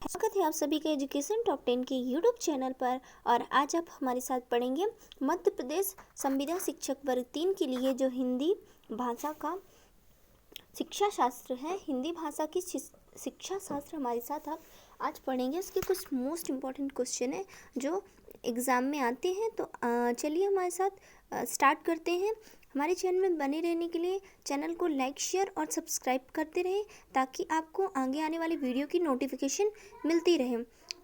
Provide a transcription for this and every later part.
स्वागत है आप सभी का एजुकेशन टॉप 10 के यूट्यूब चैनल पर। और आज आप हमारे साथ पढ़ेंगे मध्य प्रदेश संविदा शिक्षक वर्ग 3 के लिए जो हिंदी भाषा का शिक्षा शास्त्र है, हिंदी भाषा की शिक्षा शास्त्र हमारे साथ आप आज पढ़ेंगे। इसके कुछ मोस्ट इम्पॉर्टेंट क्वेश्चन है जो एग्ज़ाम में आते हैं। तो चलिए हमारे साथ स्टार्ट करते हैं। हमारे चैनल में बने रहने के लिए चैनल को लाइक, शेयर और सब्सक्राइब करते रहें ताकि आपको आगे आने वाली वीडियो की नोटिफिकेशन मिलती रहे।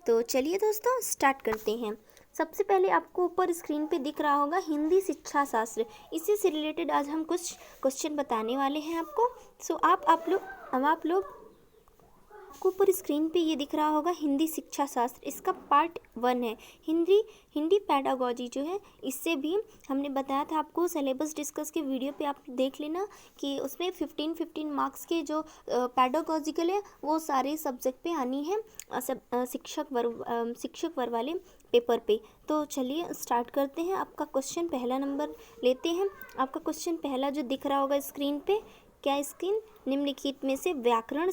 तो चलिए दोस्तों स्टार्ट करते हैं। सबसे पहले आपको ऊपर स्क्रीन पे दिख रहा होगा हिंदी शिक्षा शास्त्र। इसी से रिलेटेड आज हम कुछ क्वेश्चन बताने वाले हैं आपको। सो आप लोग आपको ऊपर स्क्रीन पे ये दिख रहा होगा हिंदी शिक्षा शास्त्र। इसका पार्ट 1 है हिंदी पैडागोजी जो है। इससे भी हमने बताया था आपको सिलेबस डिस्कस के वीडियो पे, आप देख लेना कि उसमें 15 मार्क्स के जो पैडागोजिकल है वो सारे सब्जेक्ट पे आनी है शिक्षक वर्ग वाले पेपर पे। तो चलिए स्टार्ट करते हैं। आपका क्वेश्चन पहला नंबर लेते हैं। आपका क्वेश्चन पहला जो दिख रहा होगा स्क्रीन पे, क्या स्क्रीन निम्नलिखित में से व्याकरण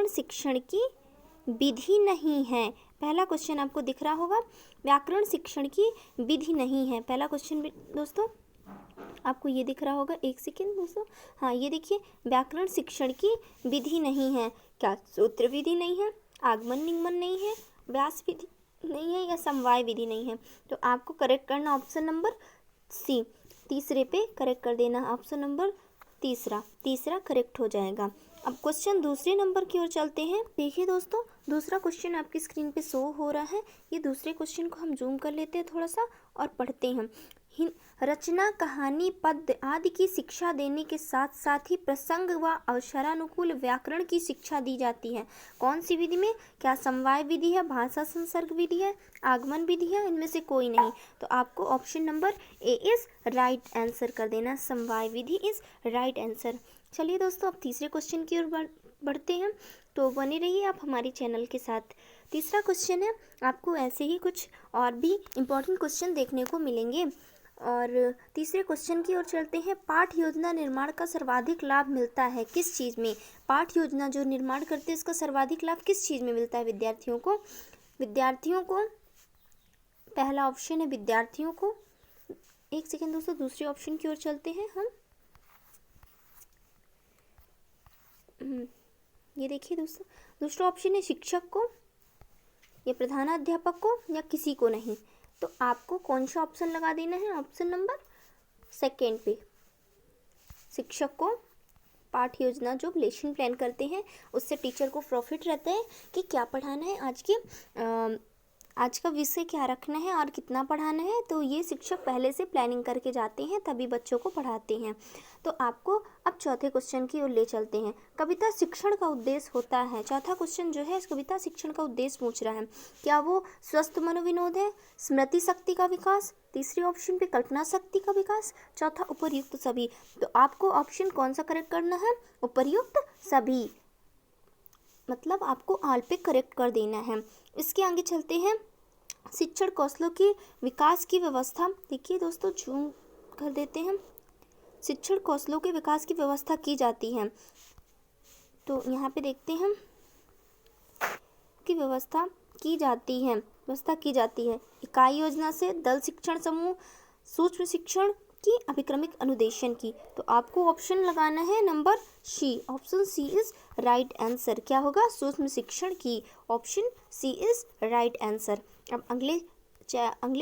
शिक्षण की विधि नहीं है। पहला क्वेश्चन आपको दिख रहा होगा व्याकरण शिक्षण की विधि नहीं है। पहला क्वेश्चन दोस्तों आपको ये दिख रहा होगा, एक सेकेंड दोस्तों, हाँ ये देखिए, व्याकरण शिक्षण की विधि नहीं है। क्या सूत्र विधि नहीं है, आगमन निगमन नहीं है, व्यास विधि नहीं है, या समवाय विधि नहीं है? तो आपको करेक्ट करना ऑप्शन नंबर सी, तीसरे पे करेक्ट कर देना। ऑप्शन नंबर तीसरा करेक्ट हो जाएगा। अब क्वेश्चन दूसरे नंबर की ओर चलते हैं। देखिए दोस्तों, दूसरा क्वेश्चन आपकी स्क्रीन पे शो हो रहा है। ये दूसरे क्वेश्चन को हम जूम कर लेते हैं थोड़ा सा और पढ़ते हैं। रचना, कहानी, पद्य आदि की शिक्षा देने के साथ साथ ही प्रसंग व अवसरानुकूल व्याकरण की शिक्षा दी जाती है। कौन सी विधि में? क्या समवाय विधि है, भाषा संसर्ग विधि है, आगमन विधि है? इनमें से कोई नहीं। तो आपको option number A is right answer कर देना। समवाय विधि इज राइट आंसर। चलिए दोस्तों अब तीसरे क्वेश्चन की ओर बढ़ते हैं। तो बने रहिए आप हमारे चैनल के साथ। तीसरा क्वेश्चन है, आपको ऐसे ही कुछ और भी इम्पोर्टेंट क्वेश्चन देखने को मिलेंगे। और तीसरे क्वेश्चन की ओर चलते हैं। पाठ योजना निर्माण का सर्वाधिक लाभ मिलता है किस चीज़ में? पाठ योजना जो निर्माण करते हैं इसका सर्वाधिक लाभ किस चीज़ में मिलता है विद्यार्थियों को? पहला ऑप्शन है विद्यार्थियों को। एक सेकेंड दोस्तों, दूसरे ऑप्शन की ओर चलते हैं हम। ये देखिए दोस्तों, दूसरा ऑप्शन है शिक्षक को, या प्रधानाध्यापक को, या किसी को नहीं। तो आपको कौन सा ऑप्शन लगा देना है? ऑप्शन नंबर सेकेंड पे, शिक्षक को। पाठ योजना जो लेसन प्लान करते हैं उससे टीचर को प्रॉफिट रहता है कि क्या पढ़ाना है, आज का विषय क्या रखना है और कितना पढ़ाना है। तो ये शिक्षक पहले से प्लानिंग करके जाते हैं तभी बच्चों को पढ़ाते हैं। तो आपको अब चौथे क्वेश्चन की ओर ले चलते हैं। कविता शिक्षण का उद्देश्य होता है। चौथा क्वेश्चन जो है कविता शिक्षण का उद्देश्य पूछ रहा है। क्या वो स्वस्थ मनोविनोद है, स्मृति शक्ति का विकास, तीसरे ऑप्शन पे कल्पना शक्ति का विकास, चौथा उपर्युक्त सभी। तो आपको ऑप्शन कौन सा करेक्ट करना है? उपर्युक्त सभी, मतलब आपको ऑल पे करेक्ट कर देना है। इसके आगे चलते हैं। शिक्षण कौशलों की विकास की व्यवस्था। देखिए दोस्तों, जूम कर देते हैं। शिक्षण कौशलों के विकास की व्यवस्था की जाती है। तो यहाँ पे देखते हैं कि व्यवस्था की जाती है इकाई योजना से, दल शिक्षण समूह, सूक्ष्म शिक्षण की, अभिक्रमिक अनुदेशन की। तो आपको ऑप्शन लगाना है number C. Option C is right answer. क्या होगा? सूक्ष्म शिक्षण की। Option C is right answer. अब अगले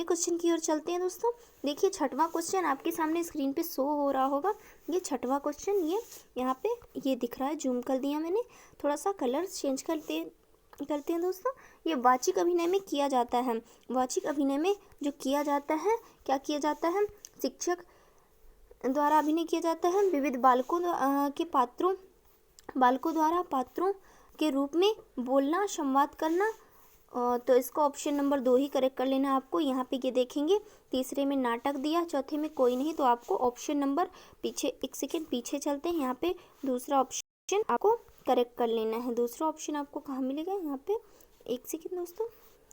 क्वेश्चन की ओर चलते हैं दोस्तों। देखिए छठवां क्वेश्चन आपके सामने स्क्रीन पे शो हो रहा होगा। ये छठवां क्वेश्चन, ये यहाँ पे ये दिख रहा है, जूम कर दिया मैंने, थोड़ा सा कलर चेंज करते हैं दोस्तों। ये वाचिक अभिनय में किया जाता है। वाचिक अभिनय में जो किया जाता है, क्या किया जाता है? शिक्षक द्वारा अभिनय किया जाता है। विविध बालकों द्वारा पात्रों के रूप में बोलना, संवाद करना। तो इसको ऑप्शन नंबर 2 ही करेक्ट कर लेना आपको। यहाँ पे ये देखेंगे, तीसरे में नाटक दिया, चौथे में कोई नहीं। तो आपको ऑप्शन नंबर एक सेकेंड पीछे चलते हैं। यहाँ पे दूसरा ऑप्शन आपको करेक्ट कर लेना है। दूसरा ऑप्शन आपको कहाँ मिलेगा? यहाँ पे एक सेकेंड दोस्तों,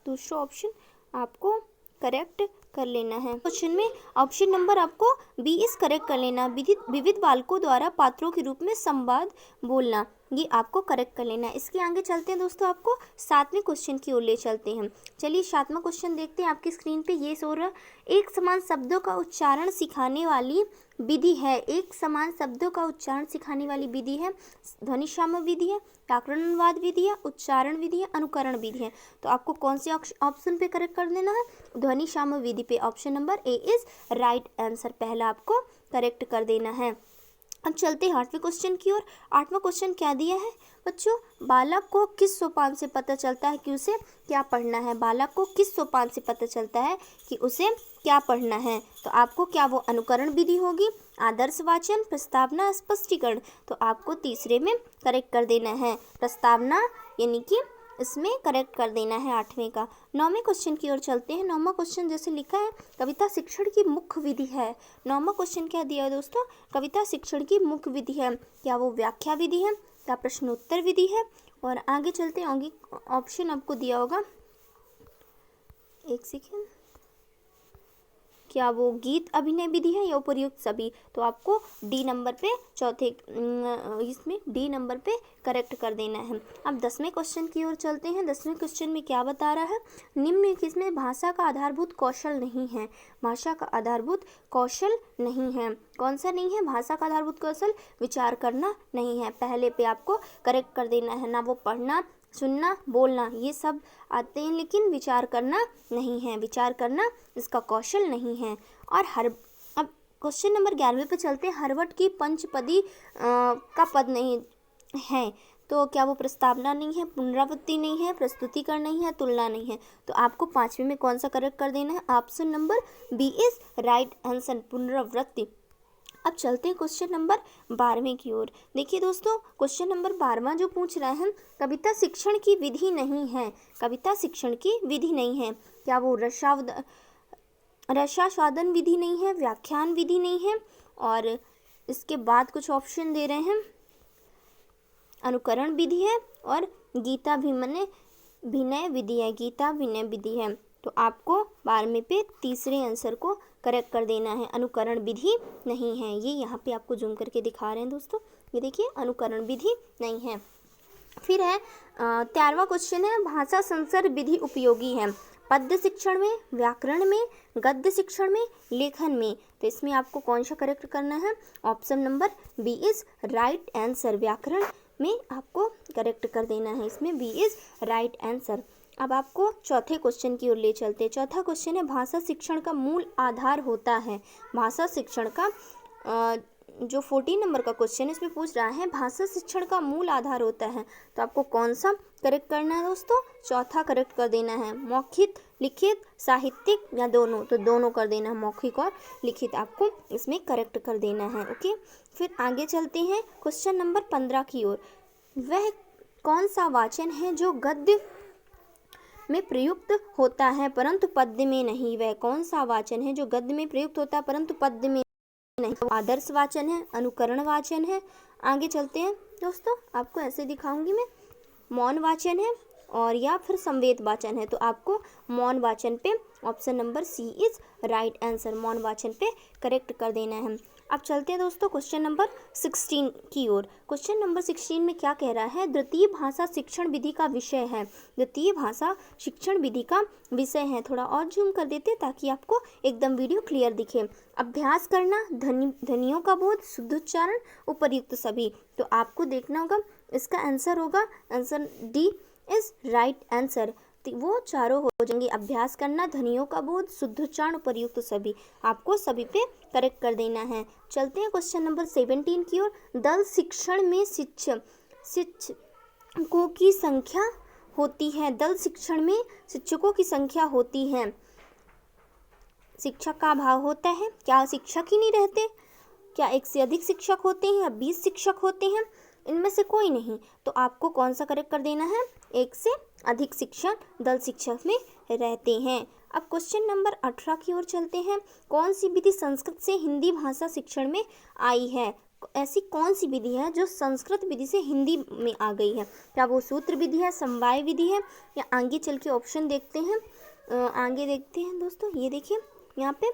दूसरा ऑप्शन आपको करेक्ट कर लेना है। क्वेश्चन में ऑप्शन नंबर आपको बी इज करेक्ट कर लेना। विविध बालकों द्वारा पात्रों के रूप में संवाद बोलना। ये आपको करेक्ट कर लेना है। इसके आगे चलते हैं दोस्तों, आपको 7वें क्वेश्चन की ओर ले चलते हैं। चलिए 7वां क्वेश्चन देखते हैं। आपकी स्क्रीन पे ये शो रहा, एक समान शब्दों का उच्चारण सिखाने वाली विधि है। एक समान शब्दों का उच्चारण सिखाने वाली विधि है ध्वनि श्राव्य विधि है, व्याकरण अनुवाद विधि है, उच्चारण विधि है, अनुकरण विधि है। तो आपको कौन से ऑप्शन पे करेक्ट कर देना है? ध्वनि श्राव्य विधि पे। Option number A is right answer, पहला आपको करेक्ट कर देना है। अब चलते हैं 8वें क्वेश्चन की ओर। 8वां क्वेश्चन क्या दिया है बच्चों? बालक को किस सोपान से पता चलता है कि उसे क्या पढ़ना है? बालक को किस सोपान से पता चलता है कि उसे क्या पढ़ना है? तो आपको क्या वो अनुकरण विधि होगी, आदर्श वाचन, प्रस्तावना, स्पष्टीकरण? तो आपको तीसरे में करेक्ट कर देना है, प्रस्तावना, यानी कि इसमें करेक्ट कर देना है 8वें का। 9वें क्वेश्चन की ओर चलते हैं। 9वां क्वेश्चन जैसे लिखा है, कविता शिक्षण की मुख्य विधि है। 9वां क्वेश्चन क्या दिया है दोस्तों? कविता शिक्षण की मुख्य विधि है। क्या वो व्याख्या विधि है, क्या प्रश्नोत्तर विधि है? और आगे चलते हैं, आगे ऑप्शन आपको दिया होगा, एक सेकेंड, क्या वो गीत अभिनय विधि है या उपर्युक्त सभी? तो आपको डी नंबर पे इसमें डी नंबर पे करेक्ट कर देना है। अब 10वें क्वेश्चन की ओर चलते हैं। 10वें क्वेश्चन में क्या बता रहा है? निम्नलिखित में भाषा का आधारभूत कौशल नहीं है। भाषा का आधारभूत कौशल नहीं है। कौन सा नहीं है? भाषा का आधारभूत कौशल विचार करना नहीं है। पहले पे आपको करेक्ट कर देना है। ना वो पढ़ना, सुनना, बोलना ये सब आते हैं, लेकिन विचार करना नहीं है। विचार करना इसका कौशल नहीं है। और अब क्वेश्चन नंबर 11वें पे चलते हैं। हरवट की पंचपदी का पद नहीं है। तो क्या वो प्रस्तावना नहीं है, पुनरावृत्ति नहीं है, प्रस्तुतिकरण नहीं है, तुलना नहीं है? तो आपको 5वें में कौन सा करेक्ट कर देना है? Option number B is right answer, पुनरावृत्ति। अब चलते हैं क्वेश्चन नंबर 12वें की ओर। देखिए दोस्तों, क्वेश्चन नंबर 12वां जो पूछ रहा है, कविता शिक्षण की विधि नहीं है। कविता शिक्षण की विधि नहीं है। क्या वो रसास्वादन विधि नहीं है, व्याख्यान विधि नहीं है, और इसके बाद कुछ ऑप्शन दे रहे हैं, अनुकरण विधि है, और गीता विनय विधि है। गीता विनय विधि है। तो आपको 12वें पे तीसरे आंसर को करेक्ट कर देना है, अनुकरण विधि नहीं है। ये यहाँ पे आपको जूम करके दिखा रहे हैं दोस्तों, ये देखिए, अनुकरण विधि नहीं है। फिर है 13वां क्वेश्चन है, भाषा संसर्ग विधि उपयोगी है पद्य शिक्षण में, व्याकरण में, गद्य शिक्षण में, लेखन में? तो इसमें आपको कौन सा करेक्ट करना है? Option number B is right answer, व्याकरण में आपको करेक्ट कर देना है। इसमें बी इज राइट आंसर। अब आपको चौथे क्वेश्चन की ओर ले चलते हैं। चौथा क्वेश्चन है, भाषा शिक्षण का मूल आधार होता है। भाषा शिक्षण का जो 14 नंबर का क्वेश्चन है, इसमें पूछ रहा है भाषा शिक्षण का मूल आधार होता है। तो आपको कौन सा करेक्ट करना है दोस्तों? चौथा करेक्ट कर देना है। मौखिक, लिखित, साहित्यिक या दोनों? तो दोनों कर देना है, मौखिक और लिखित आपको इसमें करेक्ट कर देना है। ओके, फिर आगे चलते हैं क्वेश्चन नंबर 15 की ओर। वह कौन सा वाचन है जो गद्य में प्रयुक्त होता है परंतु पद्य में नहीं? वह कौन सा वाचन है जो गद्य में प्रयुक्त होता है परंतु पद्य में नहीं? आदर्श वाचन है, अनुकरण वाचन है। आगे चलते हैं दोस्तों, आपको ऐसे दिखाऊंगी मैं, मौन वाचन है और या फिर संवेद वाचन है। तो आपको मौन वाचन पे option number C is right answer, मौन वाचन पे करेक्ट कर देना है। अब चलते हैं दोस्तों क्वेश्चन नंबर 16 की ओर। क्वेश्चन नंबर 16 में क्या कह रहा है? द्वितीय भाषा शिक्षण विधि का विषय है। द्वितीय भाषा शिक्षण विधि का विषय है। थोड़ा और जूम कर देते हैं ताकि आपको एकदम वीडियो क्लियर दिखे। अभ्यास करना, ध्वनियों का बोध, शुद्ध उच्चारण, उपर्युक्त सभी। तो आपको देखना होगा, इसका आंसर होगा answer D is right answer. वो चारों हो जाएंगे, अभ्यास करना, ध्वनियों का बोध, शुद्ध उच्चारण, उपर्युक्त सभी। आपको सभी पे करेक्ट कर देना है। चलते हैं क्वेश्चन नंबर 17 की ओर। दल शिक्षण में शिक्षकों की संख्या होती है। दल शिक्षण में शिक्षकों की संख्या होती है, शिक्षक का अभाव होता है। क्या शिक्षक ही नहीं रहते? क्या एक से अधिक शिक्षक होते हैं या 20 शिक्षक होते हैं? इनमें से कोई नहीं। तो आपको कौन सा करेक्ट कर देना है? एक से अधिक शिक्षक दल शिक्षक में रहते हैं। अब क्वेश्चन नंबर 18 की ओर चलते हैं। कौन सी विधि संस्कृत से हिंदी भाषा शिक्षण में आई है? ऐसी कौन सी विधि है जो संस्कृत विधि से हिंदी में आ गई है? क्या वो सूत्र विधि है, समवाय विधि है, या आगे चल के ऑप्शन देखते हैं। आगे देखते हैं दोस्तों, ये देखिए यहाँ पे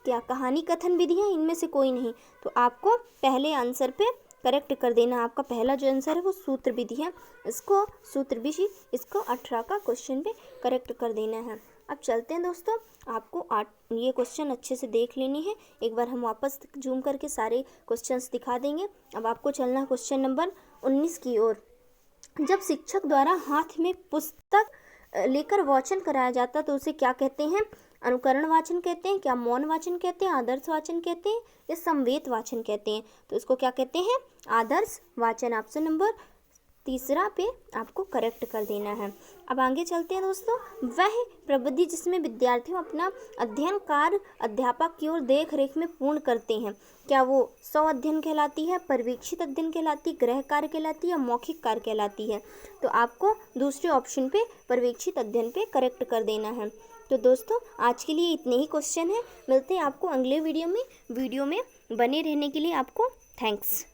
क्या कहानी कथन विधि है? इनमें से कोई नहीं। तो आपको पहले आंसर पे करेक्ट कर देना। आपका पहला जो आंसर है वो सूत्र विधि है, इसको सूत्र विधि, इसको 18 का क्वेश्चन पे करेक्ट कर देना है। अब चलते हैं दोस्तों, आपको ये क्वेश्चन अच्छे से देख लेनी है। एक बार हम वापस जूम करके सारे क्वेश्चंस दिखा देंगे। अब आपको चलना है क्वेश्चन नंबर 19 की ओर। जब शिक्षक द्वारा हाथ में पुस्तक लेकर वाचन कराया जाता तो उसे क्या कहते हैं? अनुकरण वाचन कहते हैं, क्या मौन वाचन कहते हैं, आदर्श वाचन कहते हैं या समवेत वाचन कहते हैं? तो इसको क्या कहते हैं? आदर्श वाचन। ऑप्शन नंबर तीसरा पे आपको करेक्ट कर देना है। अब आगे चलते हैं दोस्तों। वह प्रविधि जिसमें विद्यार्थी अपना अध्ययन कार्य अध्यापक की ओर देख रेख में पूर्ण करते हैं, क्या वो स्व अध्ययन कहलाती है, पर्यवेक्षित अध्ययन कहलाती है, गृह कार्य कहलाती है या मौखिक कार्य कहलाती है? तो आपको दूसरे ऑप्शन पे पर्यवेक्षित अध्ययन पे करेक्ट कर देना है। तो दोस्तों आज के लिए इतने ही क्वेश्चन हैं। मिलते हैं आपको अगले वीडियो में बने रहने के लिए आपको थैंक्स।